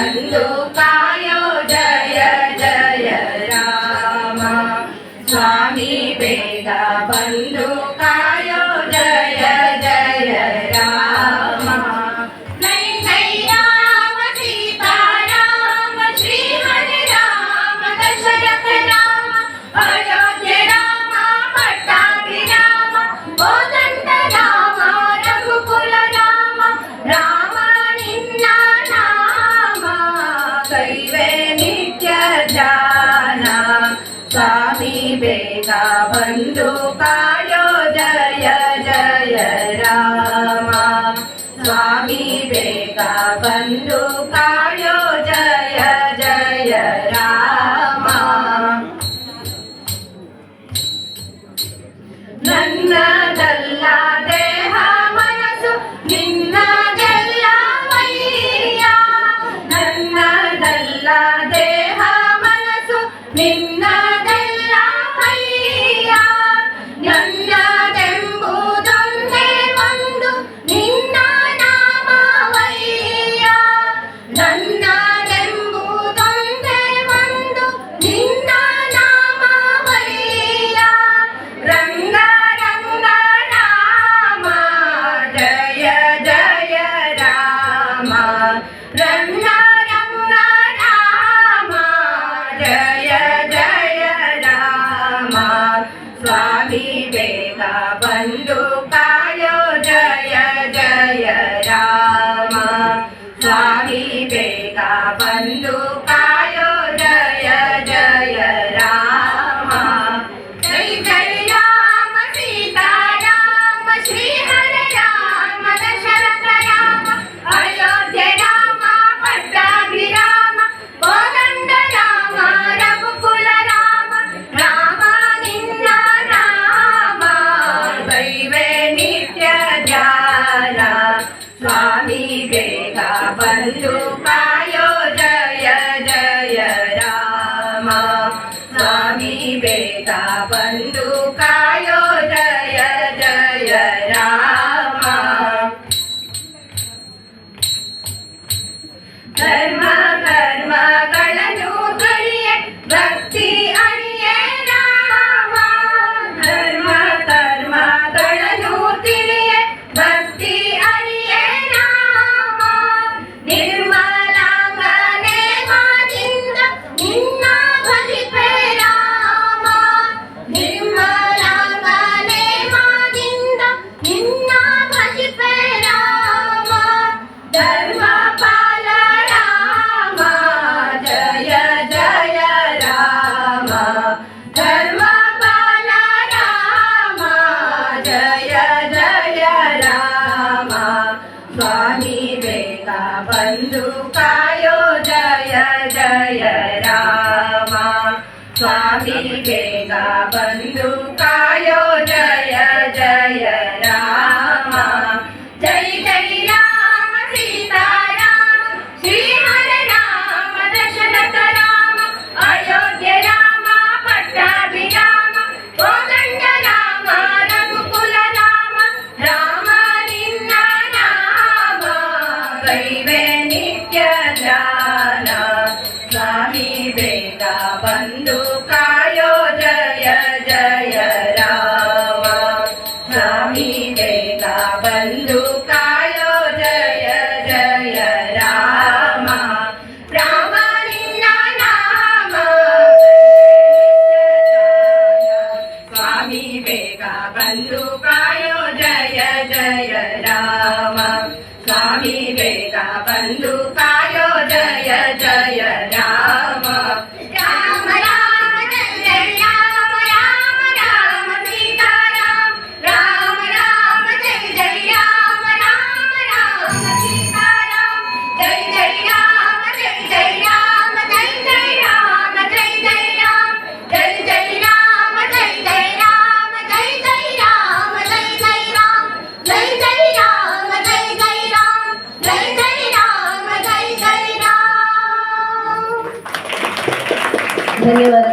ಬಂದು ಕಾಯೋ ಜಯ ಜಯ ರಾಮ ಸ್ವಾಮಿ ಬೇಗ ಬಂದು ಕಾಯೋ ಜಯ ಜಯ ರಾಮ ಜೈ ಜೈ ರಾಮ ಸೀತಾರಾಮ ಶ್ರೀ ಹರಿ ರಾಮ ದಶರಥ ರಾಮ ಅಯೋಧ್ಯೆ ರಾಮ ಪಟ್ಟಾಭಿರಾಮ ಕೋದಂಡ ರಾಮ ರಘುಕುಲ ರಾಮ ರಾಮ ನಿನ್ನ ನಾಮ ಕೈವೆ ನಿತ್ಯ ಧ್ಯಾನ ಸ್ವಾಮಿ ಬೇಗ ಬಂದು ಕಾಯೋ ಜಯ ಜಯ ರಾಮ ಸ್ವಾಮಿ ಬೇಗ ಬಂದು ಕಾಯೋ ಜಯ ಜಯ ರಾಮ ನನ್ನದಲ್ಲ ದೇಹ ಮನಸ್ಸು ನಿನ್ನದೆಲ್ಲವಯ್ಯ ನನ್ನದಲ್ಲ ದೇಹ ಮನಸ್ಸು ನಿನ್ನದೆಲ್ಲವಯ್ಯ ನನ್ನದೆಂಬುದೊಂದೇ ಒಂದು ನಿನ್ನ ನಾಮವಯ್ಯ ನನ್ನದೆಂಬುದೊಂದೇ ಒಂದು ನಿನ್ನ ನಾಮವಯ್ಯ ರಂಗ ರಂಗ ರಾಮ ಜಯ ಜಯ ರಾಮ ರಂಗ ರಂಗ ರಾಮ ಜಯ ಜಯ ರಾಮ ಸ್ವಾಮಿ ಬೇಗ ಬಂದು ಕಾಯೋ ಜಯ ಜಯ ರಾಮ ಸ್ವಾಮಿ ಬೇಗ ಬಂದು ಕಾಯೋ ಜಯ ಜಯ ರಾಮ ಜೈ ಜೈ ರಾಮ ಸೀತಾರಾಮ ಶ್ರೀ ಹರಿ ರಾಮ ದಶರಥ ರಾಮ ಅಯೋಧ್ಯೆ ರಾಮ ಪಟ್ಟಾಭಿರಾಮ ಕೋದಂಡ ರಾಮ ರಘುಕುಲ ರಾಮ ರಾಮ ನಿನ್ನ ನಾಮ ದೈವೇ ನಿತ್ಯ ಧ್ಯಾನ ಸ್ವಾಮಿ ಬೇಗ ಬಂದು ಕಾಯೋ ಜಯ ಜಯ ರಾಮ ಸ್ವಾಮಿ ಬೇಗ ಬಂದು ಕಾಯೋ ಜಯ ಜಯ ರಾಮ ಧರ್ಮ ಕರ್ಮಗಳನ್ನು ತಿಳಿಯೇ ಭಕ್ತಿ ಅರಿಯೇ ರಾಮ ಧರ್ಮ ಕರ್ಮಗಳನ್ನು ತಿಳಿಯೇ ಭಕ್ತಿ ಅರಿಯೇ ರಾಮ ನಿರ್ಮಲಾಂಗನೆ ಮಾದಿಂದ ನಿನ್ನ ಭಜಿಪೆ ರಾಮ ನಿರ್ಮಲಾಂಗನೆ ಮಾದಿಂದ ನಿನ್ನ ಭಜಿಪೆ ರಾಮ ಧರ್ಮಪಾಲ ರಾಮ ಜಯ ಜಯ ರಾಮ ಧರ್ಮಪಾಲ ರಾಮ ಜಯ ಜಯ ರಾಮ ಸ್ವಾಮಿ ಬೇಗ ಬಂದು ಕಾಯೋ ಜಯ ಜಯ ರಾಮ ಸ್ವಾಮಿ ಬೇಗ ಬಂದು ಕಾಯೋ ಜಯ ಜಯ ರಾಮ ಜೈ ಜೈ ರಾಮ ಸೀತಾರಾಮ ಶ್ರೀ ಹರಿ ರಾಮ ದಶರಥ ರಾಮ ಅಯೋಧ್ಯೆ ರಾಮ ಪಟ್ಟಾಭಿರಾಮ ಕೋದಂಡ ರಾಮ ರಘುಕುಲ ರಾಮ ರಾಮ ನಿನ್ನ ನಾಮ ಕೈವೆ ನಿತ್ಯ ಧ್ಯಾನ ಸ್ವಾಮಿ ಬೇಗ ಬಂದು ಕಾಯೋ ಜಯ ಜಯ ರಾಮ ಸ್ವಾಮಿ ಬೇಗ ಬಂದು ಕಾಯೋ ಜಯ ಜಯ ರಾಮ ರಾಮ ನಿನ್ನ ನಾಮ ಸ್ವಾಮಿ ಬೇಗ ಬಂದು ಕಾಯೋ ಜಯ ಜಯ ರಾಮ ಸ್ವಾಮಿ ಬೇಗ ಬಂದು ಕಾಯೋ ಜಯ ಜಯ ರಾಮ ರಾಮ ರಾಮ ಜಯ ರಾಮ ರಾಮ ರಾಮ ಸೀತಾರಾಮ ರಾಮ ರಾಮ ಜಯ ಜಯ ರಾಮ ರಾಮ ರಾಮ ಸೀತಾರಾಮ ಜಯ ಜಯ ರಾಮ ಜಯ ಜಯ ರಾಮ ಜಯ ಜಯ ರಾಮ ಜಯ ಜಯ ರಾಮ ಜಯ ಜಯ ರಾಮ ಜಯ ಜಯ ರಾಮ ಜಯ ಜಯ ರಾಮ ಜಯ ಜಯ ರಾಮ ಜಯ ಜಯ ರಾಮ ಜಯ ಜಯ ರಾಮ ಜಯ ಜಯ ರಾಮ ಜಯ ಜಯ ರಾಮ ಧನ್ಯವಾದ.